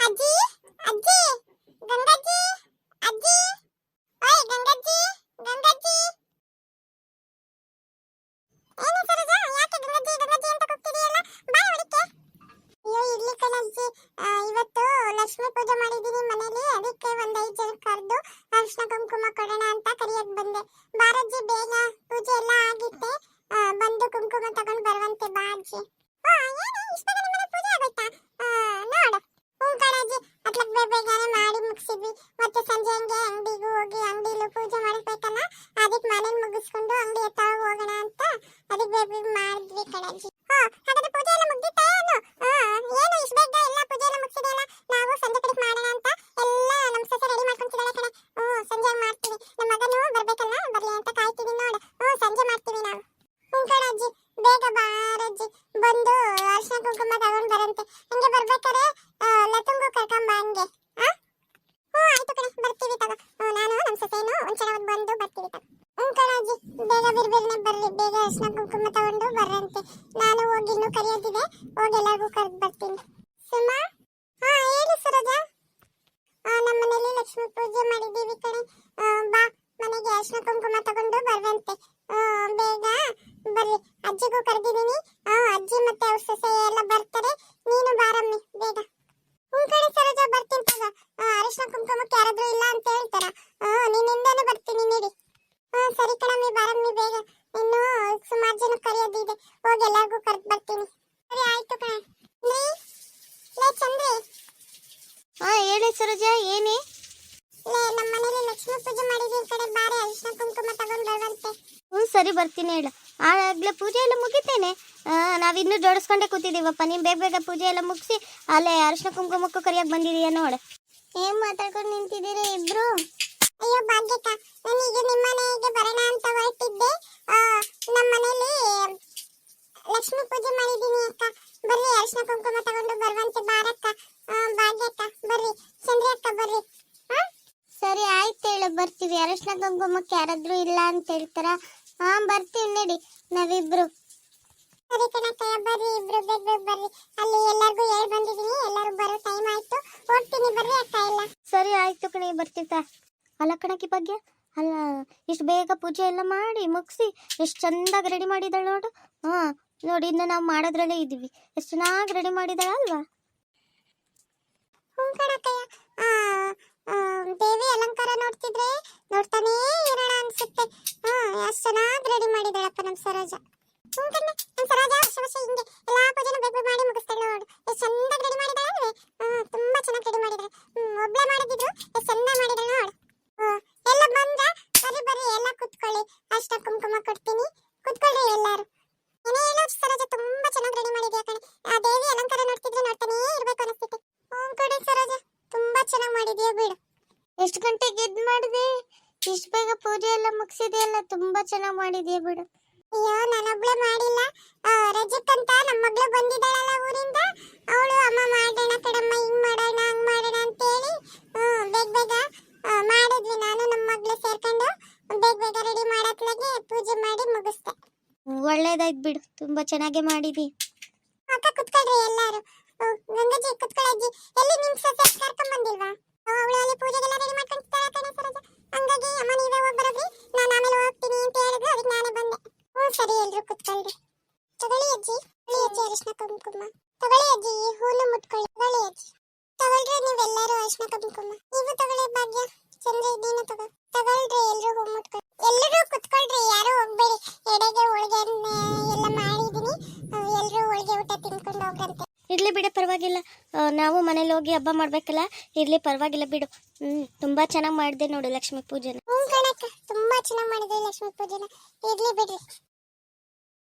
ಅಜ್ಜಿ ಅಜ್ಜಿ ಗಂಗಜ್ಜಿ ಅಜ್ಜಿ ಓಯ್ ಗಂಗಜ್ಜಿ ಗಂಗಜ್ಜಿ ಏನು ಸರೋಜ ಯಾಕೆ ಗಂಗಜ್ಜಿ ಗಂಗಜ್ಜಿ ಅಂತ ಕೂಗ್ತಿದೀಯಲ್ಲ ಬಾ ಹೊಡಿಕೆ ಅಯ್ಯೋ ಇರ್ಲಿ ಕಣಜ್ಜಿ ಇವತ್ತು ಲಕ್ಷ್ಮಿ ಪೂಜೆ ಮಾಡಿದೀನಿ ಮನೇಲಿ ಅದಕ್ಕೆ ಒಂದ್ 5 ಜನ ಕರೆದು ಅರಿಶಿನ ಕುಂಕುಮ ಕೊಡೋಣ ಅಂತ ಕರಿಯಕ್ ಬಂದೆ ಬಾರಜ್ಜಿ ಬೇಗ ಪೂಜೆ ಎಲ್ಲ ಆಗಿತ್ತೆ ಬಂದು ಕುಂಕುಮ ತಗೊಂಡು ಬರುವಂತೆ ಬಾ ಅಜ್ಜಿ ಏನು ಇಷ್ಟ ಬೇಗ ನಮ್ಮನೆ ಪೂಜೆ ಆಗೋಯ್ತಾ ನೋಡು ಕಣಜ್ಜಿ ಅಟ್ಲಕ್ ಬೇಗನೆ ಮಾಡಿ ಮುಗಿಸಿದ್ವಿ ಮತ್ತೆ ಸಂಜೆ ಹಂಗೆ ಅಂಗಡಿಗೂ ಹೋಗಿ ಅಂಗಡಿಲೂ ಪೂಜೆ ಮಾಡಬೇಕಲ್ಲ ಅದಕ್ಕೆ ಮನೇಲಿ ಮುಗಿಸ್ಕೊಂಡು ಅಂಗಡಿ ಹತ್ರ ಹೋಗೋಣ ಅಂತ ಅದಕ್ಕೆ ಬೇಗ ಮಾಡಿದ್ವಿ ಕಣಜ್ಜಿ ಹಾಗಾದ್ರೆ ಪೂಜೆ ಎಲ್ಲ ಮುಗ್ದಿತ್ತಾ ಏನು ಇಷ್ಟ ಬೇಗ ಎಲ್ಲ ಪೂಜೆ ಎಲ್ಲ ಮುಗಿಸಿದೆಯಲ್ಲ ನಾವು ಸಂಜೆ ಕಡೆಗೆ ಮಾಡೋಣ ಅಂತ ಎಲ್ಲ ನಮ್ಮ ಸೊಸೆ ರೆಡಿ ಮಾಡ್ಕೊಂತಿದ್ದಾಳೆ ಕಣೆ ಸಂಜೆ ಮಾಡ್ತೀವಿ ನಮ್ಮ ಮಗನು ಬರ್ಬೇಕಲ್ಲ ಬರ್ಲಿ ಅಂತ ಕಾಯ್ತೀವಿ ನೋಡು ಸಂಜೆ ಮಾಡ್ತೀವಿ ನಾವು ಕಣಜ್ಜಿ ಬೇಗ ಬಾರಜ್ಜಿ ಬಂದು ಅರಿಶಿನ ಕುಂಕುಮ ತಗೊಂಡು ಬರಂತೆ ಹಂಗೆ ಬರ್ಬೇಕಾದ್ರೆ ಲತಂಗು ಕರ್ಕೊಂಬ ಹಂಗೆ ಆಯ್ತು ಕಣೆ ಬರ್ತೀವಿ ತಗೋ ನಾನು ನಮ್ಮ ಸೊಸೆನು ಒಂಚೂರು ಬಂದು ಬರ್ತೀವಿ ತಗೋ ಕಣಜ್ಜಿ ಬೇಗ ಬಿರ್ಬಿರ್ನೆ ಬರ್ರಿ ಬೇಗ ಅರಿಶಿನ ಕುಂಕುಮ ತಗೊಂಡು ಬರ್ರಂತೆ ನಾನು ಹೋಗಿ ಇನ್ನೂ ಕರಿಯೋದಿದೆ ಹೋಗಿ ಎಲ್ಲರಿಗೂ ಕರೆದು ಬರ್ತೀನಿ ಸುಮಾ ಹೇಳಿ ಸರೋಜ ನಮ್ಮ ಮನೇಲಿ ಲಕ್ಷ್ಮಿ ಪೂಜೆ ಮಾಡಿದ್ದೀವಿ ಕಣೆ ಬಾ ಮನೆಗೆ ಅರಿಶಿನ ಕುಂಕುಮ ತಗೊಂಡು ಬರ್ವಂತೆ ಬೇಗ ಬರ್ರಿ ಅಜ್ಜಿಗೂ ಕರೆದಿದ್ದೀನಿ ಅಜ್ಜಿ ಮತ್ತೆ ಅವ್ರ ಸೊಸೆ ಎಲ್ಲ ಬರ್ತಾರೆ ನೀನು ಬಾರಮ್ಮಿ ಬೇಗ ಕಣೆ ಸರೋಜ ಬರ್ತೀನಿ ತಗ ಅರಿಶಿನ ಕುಂಕುಮಕ್ಕೆ ಯಾರಾದ್ರೂ ಇಲ್ಲ ಅಂತ ಹೇಳ್ತಾರ ನಿನ್ನಿಂದಾನೆ ಬರ್ತೀನಿ ನೀಡಿ ಸರಿ ಕಣಮ್ಮಿ ಬಾರಮ್ಮಿ ಬೇಗ ಇನ್ನು ಸುಮಾರು ಜನ ಕರೆಯೋದಿದೆ ಹೋಗಿ ಎಲ್ಲರಿಗೂ ಕರೆದು ಬರ್ತೀನಿ ಸರಿ ಆಯ್ತು ಕಣೆ ಲೇ ಚಂದ್ರಿ ಹೇಳಿ ಸರೋಜ ಏನೇ ನಮ್ಮ ಮನೇಲಿ ಲಕ್ಷ್ಮಿ ಪೂಜೆ ಮಾಡಿದೀವಿ ಕಡೆ ಬಾರೆ ಅರಿಶಿನ ಕುಂಕುಮ ತಗೊಂಡು ಬರುವಂತೆ ಸರಿ ಬರ್ತೀನಿ ಹೇಳು ಆಗ್ಲೇ ಪೂಜೆ ಎಲ್ಲ ಮುಗಿತೇನೆ ನಾವಿನ್ನೂ ಜೋಡಿಸ್ಕೊಂಡೇ ಕೂತಿದ್ದೀವಪ್ಪ ನೀನು ಬೇಗ ಬೇಗ ಪೂಜೆ ಎಲ್ಲ ಮುಗಿಸಿ ಅಲ್ಲೇ ಅರಿಶಿನ ಕುಂಕುಮಕ್ಕೂ ಕರಿಯಕ್ಕೆ ಬಂದಿದೀಯ ನೋಡು ಏನ್ ಮಾತಾಡ್ಕೊಂಡು ನಿಂತಿದ್ದೀರಿ ಇಬ್ರು ಅಯ್ಯೋ ಭಾಗ್ಯಕ್ಕ ನಾನೀಗ ನಿಮ್ಮ ಮನೆಗೆ ಬರೋಣ ಅಂತ ಹೊರಟಿದ್ದೆ ನಮ್ಮ ಮನೇಲಿ ಲಕ್ಷ್ಮಿ ಪೂಜೆ ಮಾಡಿದೀನಿ ಅಕ್ಕ ಬರ್ರಿ ಅರಿಶಿನ ಕುಂಕುಮ ತಗೊಂಡು ಬರುವಂತೆ ಬಾರಕ್ಕ ಭಾಗ್ಯಕ್ಕ ಬರ್ರಿ ಚಂದ್ರಿ ಅಕ್ಕ ಬರ್ರಿ ಸರಿ ಆಯ್ತು ಹೇಳು ಬರ್ತೀವಿ ಅರಿಶಿನ ಕುಂಕುಮಕ್ಕೆ ಯಾರಾದ್ರೂ ಇಲ್ಲ ಅಂತ ಹೇಳ್ತಾರ ಬರ್ತೀವಿ ನಡಿ ನಾವಿಬ್ರು ಸರಿ ಕಣಕ್ಕಯ್ಯ ಬರ್ರಿ ಇಬ್ರು ಬೇಗ ಬೇಗ ಬರ್ರಿ ಅಲ್ಲಿ ಎಲ್ಲರಿಗೂ ಹೇಳಿ ಬಂದಿದ್ದೀನಿ ಎಲ್ಲರೂ ಬರೋ ಟೈಮ್ ಆಯ್ತು ಹೋಗ್ತೀನಿ ಬರ್ರಿ ಅಕ್ಕ ಎಲ್ಲ ಸರಿ ಆಯ್ತು ಕಣೆ ಬರ್ತಿರ್ತಾ ಅಲ್ಲ ಕಣಕಿ ಬಗ್ಗೆ ಅಲ್ಲ ಇಷ್ಟು ಬೇಗ ಪೂಜೆ ಎಲ್ಲ ಮಾಡಿ ಮುಗಿಸಿ ಎಷ್ಟು ಚಂದಾಗಿ ರೆಡಿ ಮಾಡಿದಾಳೆ ನೋಡು ನೋಡಿ ಇನ್ನು ನಾವು ಮಾಡೋದ್ರಲ್ಲೇ ಇದ್ದೀವಿ ಎಷ್ಟು ಚೆನ್ನಾಗಿ ರೆಡಿ ಮಾಡಿದಾಳೆ ಅಲ್ವಾ ಕಣಕ್ಕಯ್ಯ ದೇವಿ ಅಲಂಕಾರ ನೋಡ್ತಿದ್ರೆ ನೋಡ್ತಾನೇ ಇರೋಣ ಅನ್ಸುತ್ತೆ ಎಷ್ಟು ಚೆನ್ನಾಗಿ ರೆಡಿ ಮಾಡಿದಾಳಪ್ಪ ನಮ್ಮ ಸರೋಜ ನಮ್ಮ ಸರೋಜ ವರ್ಷ ಹಿಂಗೆ ಎಲ್ಲಾ ಪೂಜೆನ ಬೇಗ ಮಾಡಿ ಮುಗಿಸ್ತಾಳೆ ನೋಡು ಎಷ್ಟು ಚಂದಾಗಿ ರೆಡಿ ಮಾಡಿದಾಳೆ ಅಂದ್ರೆ ತುಂಬಾ ಚೆನ್ನಾಗಿ ರೆಡಿ ಮಾಡಿದಾಳೆ ಒಬ್ಳೆ ಮಾಡಿದ್ರು ಎಷ್ಟು ಚಂದ ಮಾಡಿದಾಳೆ ನೋಡು ಎಲ್ಲ ಬಂದ ಬರ್ರಿ ಬರ್ರಿ ಎಲ್ಲ ಕುತ್ಕೊಳ್ಳಿ ಅಷ್ಟ ಕುಂಕುಮ ಕೊಡ್ತೀನಿ ಕುತ್ಕೊಳ್ಳಿ ಎಲ್ಲಾರು ಏನೇ ಹೇಳೋ ಸರೋಜ ತುಂಬಾ ಚೆನ್ನಾಗಿ ರೆಡಿ ಮಾಡಿದ್ಯಾ ಕಣೆ ಆ ದೇವಿ ಅಲಂಕಾರ ನೋಡ್ತಿದ್ರೆ ನೋಡ್ತಾನೇ ಇರ್ಬೇಕು ಅನಿಸ್ತಿತ್ತು ಕಣೆ ಸರೋಜ ತುಂಬಾ ಚೆನ್ನಾಗಿ ಮಾಡಿದ್ಯಾ ಬಿಡು ಎಷ್ಟು ಗಂಟೆಗೆ ಎದ್ದು ಮಾಡಿದೆ ಇಷ್ಟು ಬೇಗ ಪೂಜೆ ಎಲ್ಲ ಮುಗಿಸಿದೆಯಲ್ಲ ತುಂಬಾ ಚೆನ್ನಾಗಿ ಮಾಡಿದ್ಯಾ ಬಿಡು ಅಯ್ಯೋ ನಾನೊಬ್ಳೆ ಮಾಡಿಲ್ಲ ರಜಕ್ಕಂತ ನಮ್ಮ ಮಗಳು ಬಂದಿದ್ದಾಳಲ್ಲ ಊರಿಂದ ಅವಳು ಅಮ್ಮ ಮಾಡೋಣ ಕಡಮ್ಮ ಹಿಂಗ್ ಮಾಡೋಣ ಹಂಗ್ ಮಾಡೋಣ ಅಂತ ಹೇಳಿ ಬೇಗ ಬೇಗ ಮಾಡಿದ್ವಿ ನಾನು ನಮ್ಮ ಮಗಳು ಸೇರ್ಕೊಂಡು ಬೇಗ ಬೇಗ ರೆಡಿ ಮಾಡತ್ಲಾಗೆ ಪೂಜೆ ಮಾಡಿ ಮುಗಿಸ್ದೆ ಒಳ್ಳೇದಾಯ್ತು ಬಿಡು ತುಂಬಾ ಚೆನ್ನಾಗಿ ಮಾಡಿದಿ ಅಕ್ಕ ಕುತ್ಕೊಳ್ರಿ ಎಲ್ಲಾರು ಗಂಗಜ್ಜಿ ಕುತ್ಕೊಳ್ಳಜ್ಜಿ ಎಲ್ಲಿ ನಿಮ್ ಸೊಸೆ ಕರ್ಕೊಂಡ್ ಬಂದಿಲ್ವಾ ಅವಳು ಅಲ್ಲಿ ಪೂಜೆಗೆಲ್ಲ ರೆಡಿ ಮಾಡ್ಕೊಂತಿದ್ದಾಳೆ ಕಣೆ ಸರೋಜ ಹಂಗಾಗಿ ಅಮ್ಮ ನೀವೇ ಹೋಗಿ ಬರೋದ್ರಿ ನಾನು ಆಮೇಲೆ ಹೋಗ್ತೀನಿ ಅಂತ ಹೇಳಿದ್ರು ಅದಕ್ಕೆ ನಾನೇ ಬಂದೆ ಸರಿ ಎಲ್ರು ಕುತ್ಕೊಳ್ರಿ ತಗೊಳ್ಳಿ ಅಜ್ಜಿ ಅರಿಶಿನ ಕುಂಕುಮ ತಗೊಳ್ಳಿ ಅಜ್ಜಿ ಹೂನು ಮುಟ್ಕೊಳ್ಳಿ ತಗೊಳ್ಳಿ ಅಜ್ಜಿ ತಗೊಳ್ರಿ ನೀವೆಲ್ಲರೂ ಅರಿಶಿನ ಕುಂಕುಮ ನೀವು ತಗೊಳ್ಳಿ ಭಾಗ್ಯ ಚಂದ್ರ ನೀನು ತಗೊಳ್ರಿ ಎಲ್ರು ಹೂ ಮುಟ್ಕೊಳ್ಳಿ ಎಲ್ಲರೂ ಕುತ್ಕೊಳ್ರಿ ಯಾರು ಹೋಗ್ಬೇಡಿ ಎಡೆಗೆ ಹೋಳಿಗೆ ಎಲ್ಲ ಮಾಡಿದೀನಿ ಎಲ್ರು ಹೋಳಿಗೆ ಊಟ ತಿನ್ಕೊಂಡು ಹೋಗ್ರಂತೆ ಇರ್ಲಿ ಬಿಡು ಪರವಾಗಿಲ್ಲ ನಾವು ಮನೇಲಿ ಹೋಗಿ ಹಬ್ಬ ಮಾಡ್ಬೇಕಲ್ಲ ಇರ್ಲಿ ಪರವಾಗಿಲ್ಲ ಬಿಡು ತುಂಬಾ ಚೆನ್ನಾಗಿ ಮಾಡಿದೆ ನೋಡು ಲಕ್ಷ್ಮೀ ಪೂಜೆನ ಕಣಕ್ಕ ತುಂಬಾ ಚೆನ್ನಾಗಿ ಮಾಡಿದೆ ಲಕ್ಷ್ಮೀ ಪೂಜೆನ ಇರ್ಲಿ ಬಿಡ್ರಿ